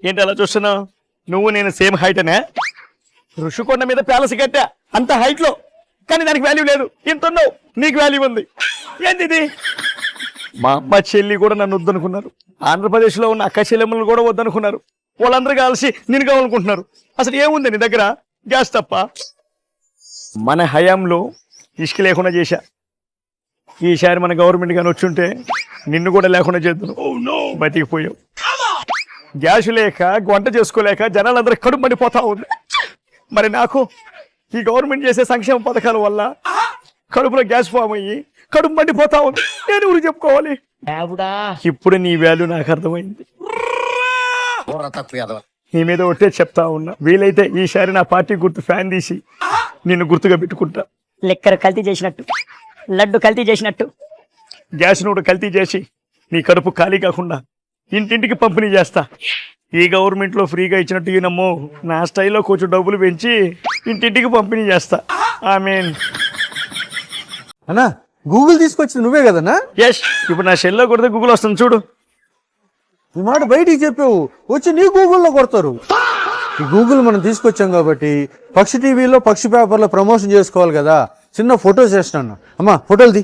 ఏంటి అలా చూస్తున్నావు? నువ్వు నేను సేమ్ హైట్ అనే. ఋషికొండ మీద ప్యాలెస్ కట్టా అంత హైట్ లో, కానీ దానికి వాల్యూ లేదు. ఇంత ఉన్నావు, నీకు వాల్యూ ఉంది. ఏంది ఇది? మా అమ్మ చెల్లి కూడా నన్ను వద్దనుకున్నారు. ఆంధ్రప్రదేశ్ లో ఉన్న అక్క చెల్లెమ్మలు కూడా వద్దనుకున్నారు. వాళ్ళందరూ కలిసి నేను కావాలనుకుంటున్నారు. అసలు ఏముంది నీ దగ్గర? గ్యాస్ తప్ప. మన హయాంలో ఇసుక లేకుండా చేశా. ఈసారి మన గవర్నమెంట్ కానీ వచ్చుంటే నిన్ను కూడా లేకుండా చేద్దాను. బతికిపోయావు. గ్యాస్ లేక వంట చేసుకోలేక జనాలందరూ కడుపు మండిపోతా ఉంది. మరి నాకు ఈ గవర్నమెంట్ చేసే సంక్షేమ పథకాల వల్ల కడుపులో గ్యాస్ ఫామ్ అయ్యి కడుపు మండిపోతా ఉంది. నేను ఊరికి చెప్పుకోవాలి. ఇప్పుడు నీ వాల్యూ నాకు అర్థమైంది. నీ మీద ఒట్టే చెప్తా ఉన్నా, వీలైతే ఈసారి నా పార్టీ గుర్తు ఫ్యాన్ తీసి నిన్ను గుర్తుగా పెట్టుకుంటా. లెక్కర కల్తీ చేసినట్టు, లడ్డు కల్తీ చేసినట్టు, గ్యాస్ నూట కల్తీ చేసి నీ కడుపు ఖాళీ కాకుండా ఇంటింటికి పంపిణీ చేస్తా. ఈ గవర్నమెంట్ లో ఫ్రీగా ఇచ్చినట్టు ఈయనమ్మో నా స్టైల్లో కొంచెం డబ్బులు పెంచి ఇంటింటికి పంపిణీ చేస్తా. అన్నా గూగుల్ తీసుకొచ్చింది నువ్వే కదన్నా? ఎస్. ఇప్పుడు నా సెల్లో కొడితే గూగుల్ వస్తుంది చూడు. ఈ మాట బయటికి చెప్పావు, వచ్చి నీ గూగుల్లో కొడతారు. ఈ గూగుల్ మనం తీసుకొచ్చాం కాబట్టి పక్షి టీవీలో పక్షి పేపర్లో ప్రమోషన్ చేసుకోవాలి కదా. చిన్న ఫోటోస్ వేసినాను. అమ్మా ఫోటోలు తీ.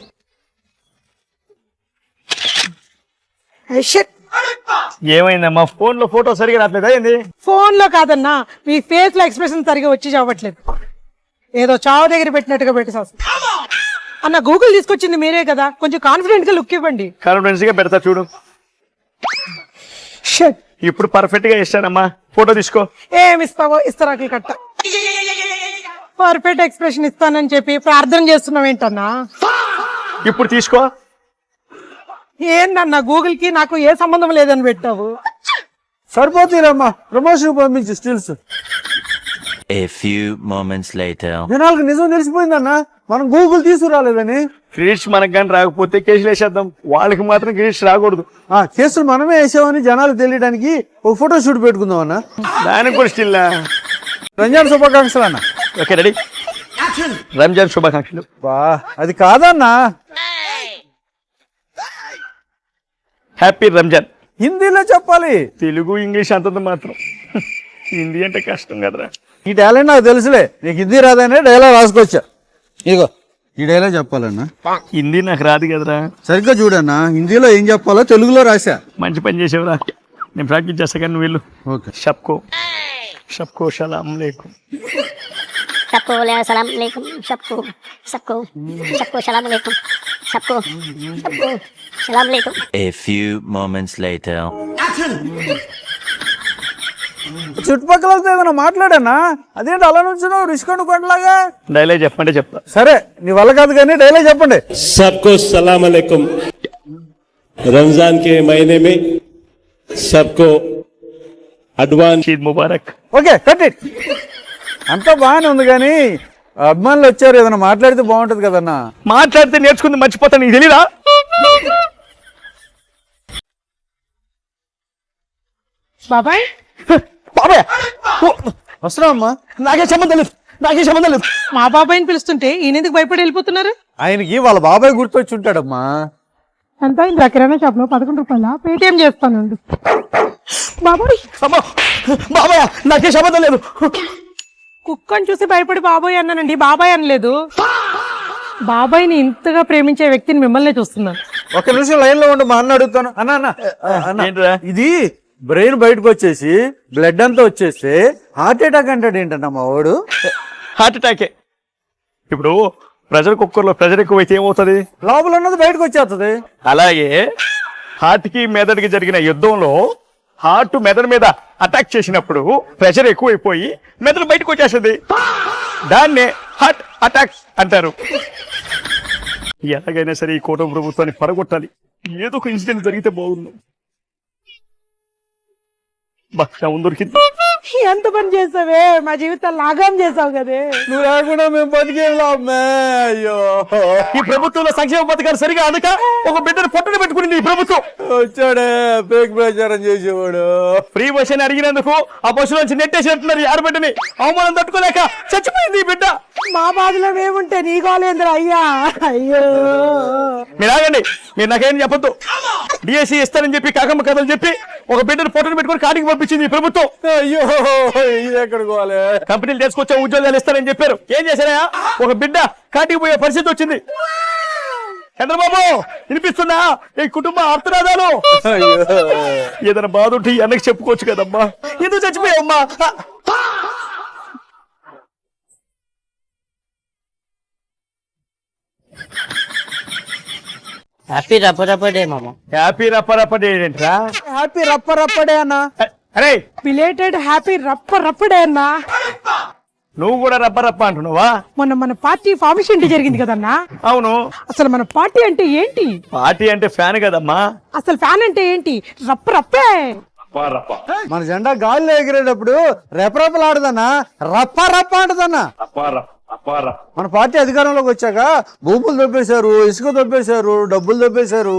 ఏమైందమ్మా? ఫోన్ లో ఫోటో సరిగా రావట్లేదా ఏంది? ఫోన్ లో కాదన్నా, మీ ఫేస్ లో ఎక్స్ప్రెషన్ సరిగా వచ్చి చావట్లేదు. ఏదో చావు దగ్గర పెట్టినట్టుగా పెట్టేసావు అన్న. గూగుల్ తీసుకొచ్చింది మీరే కదా, కొంచెం కాన్ఫిడెంట్ గా లుక్ ఇవ్వండి. కాన్ఫిడెన్స్ గా పెడతా చూడు. ఇప్పుడు పర్ఫెక్ట్ గా ఇస్తానమ్మా. ఫోటో తీసుకో. ఏమి ఇస్తావో ఇస్తారాకి కట్ట. పర్ఫెక్ట్ ఎక్స్ప్రెషన్ ఇస్తానని చెప్పి ప్రార్థన చేస్తున్నావు ఏంటన్నా? ఇప్పుడు తీసుకో. ఏందన్నా గూగుల్ కి నాకు ఏ సంబంధం లేదని పెట్టావు? సరిపోతీరమ్మా, ప్రమోషన్ పంపించి stills. A few moments later. జనాలకు నిజం తెలిసిపోయిందన్నా, మనం గూగుల్ తీసుకురాలేదని. క్రెడిట్స్ మనకు కానీ రాకపోతే కేసులు వేసేద్దాం. వాళ్ళకి మాత్రం క్రెడిట్స్ రాకూడదు. కేసులు మనమే వేసామని జనాలకు తెలియడానికి ఒక ఫోటో షూట్ పెట్టుకుందాం అన్న. దానికి కూడా స్టిల్ రంజాన్ శుభాకాంక్షలు అన్న. Okay ready. రంజాన్ శుభాకాంక్షలు. బా అది కాదన్నా, హ్యాపీ రంజాన్. హిందీలో చెప్పాలి. తెలుగు ఇంగ్లీష్ అంతంత మాత్రం. హిందీ అంటే కష్టం కదరా. ఈ టాలెంట్ నాకు తెలుసులే. నీకు హిందీ రాదనే డైలాగ్ రాసుకొచ్చా. ఇదిగో ఈ డైలాగ్ చెప్పాలన్నా. హిందీ నాకు రాదు కదరా. సరిగ్గా చూడన్నా, హిందీలో ఏం చెప్పాలో తెలుగులో రాసా. మంచి పని చేసేవరా. నేను ప్రాక్టీస్ చేస్తా కానీ నువ్వు వెళ్ళు. ఓకే. షబ్కో షబ్కో సలాం లేకుం. सबको सलाम अलैकुम, सबको सबको सबको सलाम अलैकुम, सबको सबको सलाम अलैकुम. A few moments later. చుట్టుపక్కల ఏమైనా మాట్లాడానా? అదేంటి అలా నుంచున్నావు రిషికొండ కొండలాగా? డైలాగ్ చెప్పంటే చెప్తా. సరే నీ వల్ల కాదు కానీ డైలాగ్ చెప్పండి. सबको सलाम अलैकुम. रमजान के महीने में सबको advance Eid Mubarak. Okay cut it. అంతా బాగానే ఉంది కానీ అభిమానులు వచ్చారు, ఏదైనా మాట్లాడితే బాగుంటది కదన్నా. మాట్లాడితే నేర్చుకుంది మర్చిపోతాను, నీకు తెలీదా? బాబాయ్ బాబాయ్ వస్తున్నా అమ్మా. నాకే సంబంధం లేదు, నాకే సంబంధం లేదు. మా బాబాయ్ని పిలుస్తుంటే ఈయన ఎందుకు భయపడి వెళ్ళిపోతున్నారు? ఆయనకి వాళ్ళ బాబాయ్ గుర్తొచ్చి ఉంటాడమ్మా. ఎంత అయింది? కిరాణా షాప్ లో 11 రూపాయల పేటిఎం చేస్తానండి. బాబాయ్ అమ్మా బాబాయ్ నాకే సంబంధం లేదు. కుక్కని చూసి భయపడి బాబాయ్ అన్నానండి, బాబాయ్ అనలేదు. బాబాయ్ని ఇంతగా ప్రేమించే వ్యక్తిని మిమ్మల్ని చూస్తున్నాను. ఒక నిమిషం లైన్ లో ఉండి మా అన్న అడుగుతాను. అన్న ఏంట్రా? ఇది బ్రెయిన్ బయటకు వచ్చేసి బ్లడ్ అంతా వచ్చేస్తే హార్ట్ అటాక్ అంటాడు ఏంటన్నా మా వాడు? హార్ట్ అటాకే. ఇప్పుడు ప్రెషర్ కుక్కర్లో ప్రెషర్ ఎక్కువైతే ఏమవుతుంది? లోపల ఉన్నది బయటకు వచ్చేస్తుంది. అలాగే హార్ట్ కి మెదడుకి జరిగిన యుద్ధంలో హార్ట్ మెదడు మీద అటాక్ చేసినప్పుడు ప్రెషర్ ఎక్కువైపోయి మెదడు బయటకు వచ్చేస్తుంది. దాన్నే హార్ట్ అటాక్ అంటారు. ఎలాగైనా సరే ఈ కూటమి ప్రభుత్వాన్ని పడగొట్టాలి. ఏదో ఒక ఇన్సిడెంట్ జరిగితే బాగుంది. దొరికింది. ఎంత పని చేసావే, మా జీవితాలు లాగం చేసావు కదే. నువ్వు లేకుండా మేము బతికేలా అమ్మే. అయ్యో ఈ ప్రభుత్వంలో సంక్షేమ పథకాలు సరిగా అనక ఒక బిడ్డను పొట్టను పెట్టుకునింది ఈ ప్రభుత్వం. వచ్చాడే ఫేక్ ప్రచారం చేసేవాడు. ఫ్రీ బస్ అని అడిగినందుకు ఆ బస్సు నుంచి నెట్టేసినట్టున్నారు ఈ ఆడబిడ్డని. అవమానం తట్టుకోలేక చచ్చిపోయింది ఈ బిడ్డ. మా బాధలో మేముంటే నీ గోలేంద్ర అయ్యా. అయ్యో మీరు ఆగండి. మీరు నాకేం చెప్పొద్దు. డిఎస్సి ఇస్తానని చెప్పి కాకమ్మ కథలు చెప్పి ఒక బిడ్డను ఫోటోలు పెట్టుకొని కాటికి పంపించింది ఈ ప్రభుత్వం. అయ్యో ఇది ఎక్కడికి పోవాలి? కంపెనీలు తీసుకొచ్చా ఉద్యోగాలు ఇస్తారని చెప్పారు. ఏం చేశారా? ఒక బిడ్డ కాటికి పోయే పరిస్థితి వచ్చింది. చంద్రబాబు వినిపిస్తుందా ఈ కుటుంబ ఆర్తనాదాలు? అయ్యో ఏదైనా బాధ ఉంటే ఈ అన్నకి చెప్పుకోవచ్చు కదమ్మా. ఎందుకు చచ్చిపోయావమ్మా? హ్యాపీ రప్ప డే మామ. హ్యాపీ రప్ప ఏంట్రా? హ్యాపీ రప్ప డే అన్న. అరే బిలేటెడ్ హ్యాపీ రప్పడే అన్నా. నువ్వు కూడా రప్ప అంటున్నావా? మొన్న మన పార్టీ ఫార్మేషన్ డే జరిగింది కదన్నా. అవును. అసలు మన పార్టీ అంటే ఏంటి? పార్టీ అంటే ఫ్యాన్ కదమ్మా. అసలు ఫ్యాన్ అంటే ఏంటి? రప్పే. మన జెండా గాలిలో ఎగిరేటప్పుడు రెపరెపలాడదన్నా, రప్ప అంటదన్నా. మన పార్టీ అధికారంలోకి వచ్చాక భూములు దొబ్బేశారు, ఇసుక దొబ్బేశారు, డబ్బులు దొబ్బేశారు.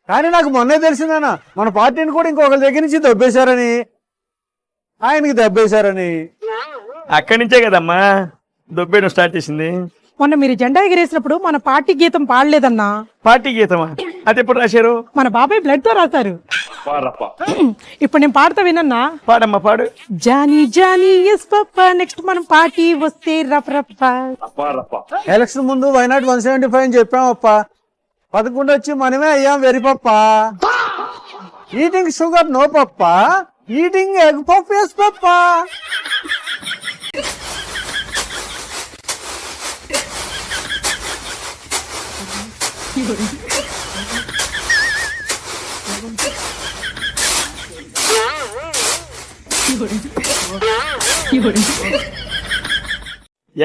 కానీ నాకు మొన్నే తెలిసిందన్నా మన పార్టీని కూడా ఇంకొకరి దగ్గర నుంచి దొబ్బేశారని, ఆయనకి దెబ్బేశారని. అక్కడి నుంచే కదమ్మా దొబ్బేయడం స్టార్ట్ చేసింది. మొన్న మీరు జెండా ఎగిరేసినప్పుడు మన పార్టీ గీతం పాడలేదన్నా. పార్టీ గీతమా? అది ఎప్పుడు రాశారు? మన బాబాయ్ బ్లడ్ తో రాశారు. ఇప్పుడు నేను పాడతా వినన్నా. పాడమ్మా పాడు. Johnny Johnny yes papa next మనం పార్టీ వస్తే రప్ప. ఎలక్షన్ ముందు వైనాట్ 175 అని చెప్పామప్ప. 11 వచ్చి మనమే అయ్యాం వెరిపప్ప. ఈటింగ్ షుగర్ నో పప్ప, ఈటింగ్ ఎగ్ పప్పు ఎస్ పప్ప.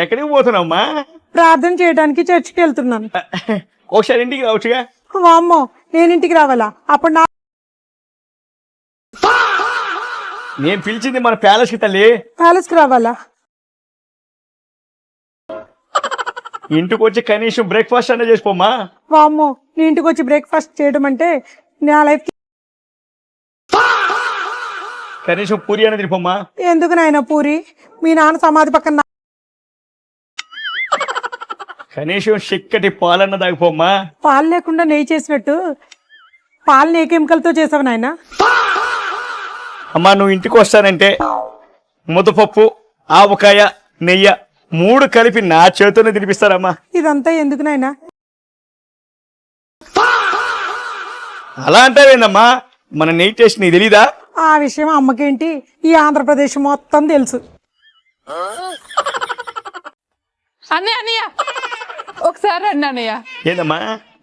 ఎక్కడికి పోతున్నావమ్మా? ప్రార్థన చేయడానికి చర్చికి వెళ్తున్నాను. ఒకసారి ఇంటికి రావచ్చుగా. వామ్మో నేను ఇంటికి రావాలా? అప్పుడు నా నేను పిలిచింది మన ప్యాలెస్ కి తల్లి. ప్యాలెస్ కి రావాలా? ఇంటికి వచ్చి కనీసం బ్రేక్ఫాస్ట్ అన్న చేసుకోమ్మా. వామ్మో నీ ఇంటికి వచ్చి బ్రేక్ఫాస్ట్ చేయడం అంటే నా లైఫ్ కనీసం పూరి అన్న తినిపోమ్మా. ఎందుకు నాయన పూరి? మీ నాన్న సమాధి పక్కన కనీసం చిక్కటి పాలన్న తాగిపోమ్మా. పాలు లేకుండా నెయ్యి చేసినట్టు పాలని ఏ కెమికల్తో చేసావు నాయన? అమ్మా నువ్వు ఇంటికి వస్తానంటే ముద్దపప్పు, ఆవకాయ, నెయ్యి 3 కలిపి నా చేతితోనే తినిపిస్తారమ్మా. ఇదంతా ఎందుకు నాయన? అలా అంటావేందమ్మా? మన నెయ్యి టేస్ట్ నీకు తెలీదా? ఆ విషయం అమ్మకేంటి, ఈ ఆంధ్రప్రదేశ్ మొత్తం తెలుసు. అన్నయ్య ఒకసారి రండి అన్నయ్య. ఏందమ్మా?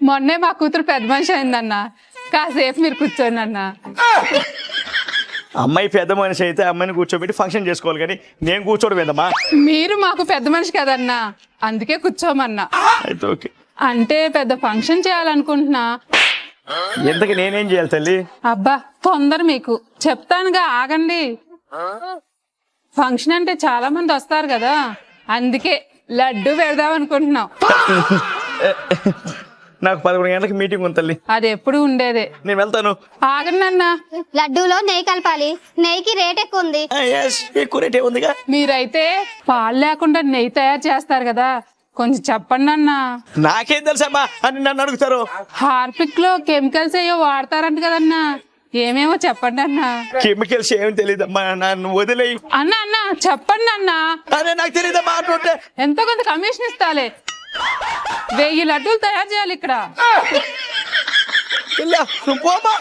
మొన్నే మా కూతురు పెద్ద మనిషి అయిందన్న, కాసేపు మీరు కూర్చోండి అన్న. అమ్మాయి పెద్ద మనిషి అయితే అమ్మాయిని కూర్చోబెట్టి ఫంక్షన్ చేసుకోవాలి, కానీ నేను కూర్చోవడం ఏందమ్మా? మీరు మాకు పెద్ద మనిషి కదన్నా, అందుకే కూర్చోమన్నా. అయితే ఓకే. అంటే పెద్ద ఫంక్షన్ చేయాలనుకుంటున్నా. ఎంతకి నేనేం చేయాలి తల్లి? అబ్బా తొందర మీకు చెప్తానుగా, ఆగండి. ఫంక్షన్ అంటే చాలా మంది వస్తారు కదా, అందుకే లడ్డు పెడదాం అనుకుంటున్నాం. నాకు 11 గంటలకు మీటింగ్ ఉంది తల్లి. అది ఎప్పుడు ఉండేదే. నేను వెళ్తాను. ఆగండి అన్న. లడ్డూలో నెయ్యి కలపాలి. నెయ్యికి రేట్ ఎక్కువ ఉంది. ఎక్కువ రేటే ఉందిగా. మీరైతే పాలు లేకుండా నెయ్యి తయారు చేస్తారు కదా, కొంచెం చెప్పండి అన్న. నాకేం తెలుసమ్మా అని నన్ను అడుగుతారు. హార్పిక్ లో కెమికల్స్ ఏవో వాడతారంట కదన్నా, ఏమేమో చెప్పండి అన్న. కెమికల్స్ ఏమి తెలియదమ్మా, నన్ను వదిలేయి. అన్న అన్న చెప్పండి అన్న. అరే నాకు తెలియదమ్మా అంటుంటే. ఎంతో కొంత కమిషన్ ఇస్తాలే. 1000 లడ్డూలు తయారు చేయాలి ఇక్కడ. పోమ్మా.